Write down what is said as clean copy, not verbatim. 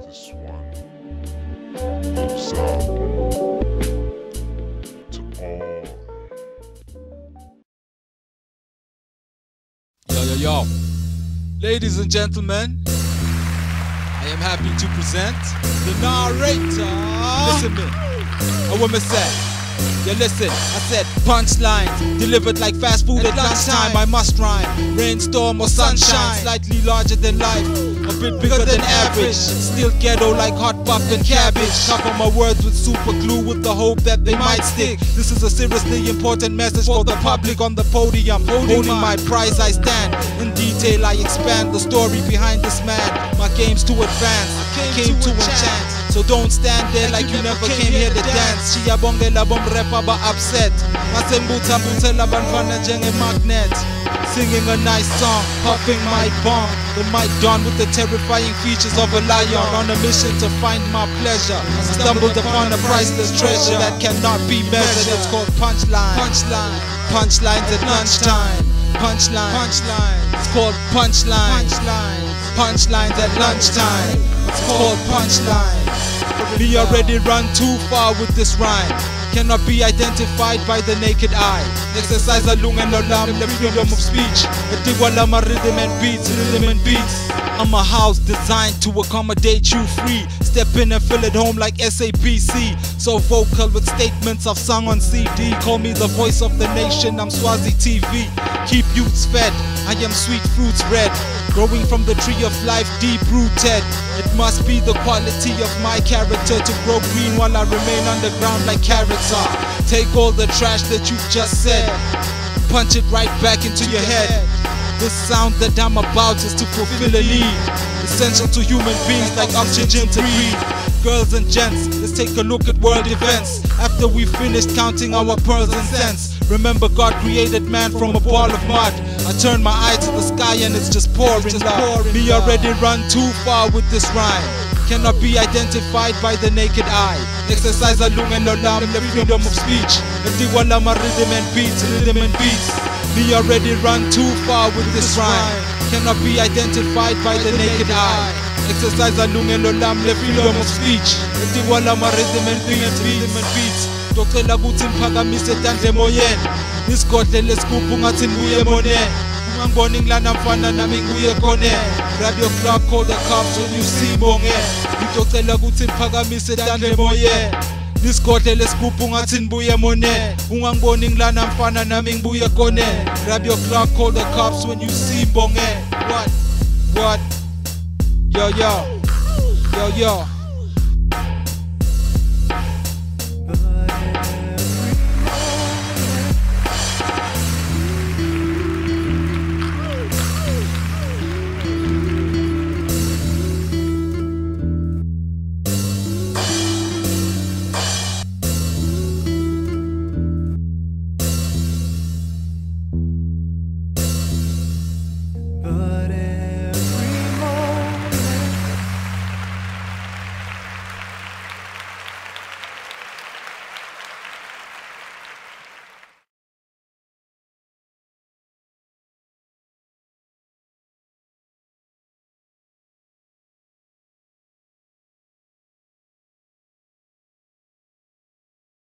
This one goes out to all. Yo. Ladies and gentlemen, I am happy to present the narrator. Listen me, I want to say, listen, I said punchlines delivered like fast food at lunchtime. I must rhyme, rainstorm or sunshine, slightly larger than life, a bit bigger than average, still ghetto like hot puff and cabbage. Cover my words with super glue with the hope that they might stick. This is a seriously important message for the public on the podium. Holding my prize I stand, in detail I expand the story behind this man. My game's to advance, I came to enchant. So don't stand there like you never came here to dance. Shiyabongela bomb rapper ba upset. Masembuta butela banfana njenge magnet. Singing a nice song, puffing my bomb. The mic done with the terrifying features of a lion. On a mission to find my pleasure, I stumbled upon a priceless treasure that cannot be measured. It's called punchline. Punchlines at lunchtime. Punchlines. It's called punchlines. Punchlines at lunchtime. It's called punchlines. Me already run too far with this rhyme. Cannot be identified by the naked eye. Exercise alung and olam, the freedom of speech. Etiwalama rhythm and beats. I'm a house designed to accommodate you free. Step in and fill it home like SAPC. So vocal with statements I've sung on CD. Call me the voice of the nation, I'm Swazi TV. Keep youths fed, I am sweet fruits red. Growing from the tree of life deep rooted. It must be the quality of my character to grow green while I remain underground like carrots are. Take all the trash that you've just said, punch it right back into your head. The sound that I'm about is to fulfill a need, essential to human beings like oxygen to breathe. Girls and gents, let's take a look at world events. After we finished counting our pearls and cents, remember God created man from a ball of mud. I turn my eye to the sky and it's just pouring love. Me already run too far with this rhyme. Cannot be identified by the naked eye. Exercise alung and olam, the freedom of speech. Etiwalama rhythm and beats. Me already run too far with this rhyme. Cannot be identified by the naked eye. Exercise alung and olam, the freedom of speech. Etiwalama rhythm and beats. Docela kuthi ngiphakamise tandle emoyeni. Nisigodlele isigubhu ngathi ngibuye emoneni. Ungangiboni ngilana mfana nami ngibuye khona. Grab your clock, call the cops when you see bonge. Ngidocela kuthi ngiphakamise tandle emoyeni. Nisigodlele isigubhu ngathi ngibuye emoneni. Ungangiboni ngilana mfana nami ngibuye khona. Grab your clock, call the cops when you see bonge. What? Yo.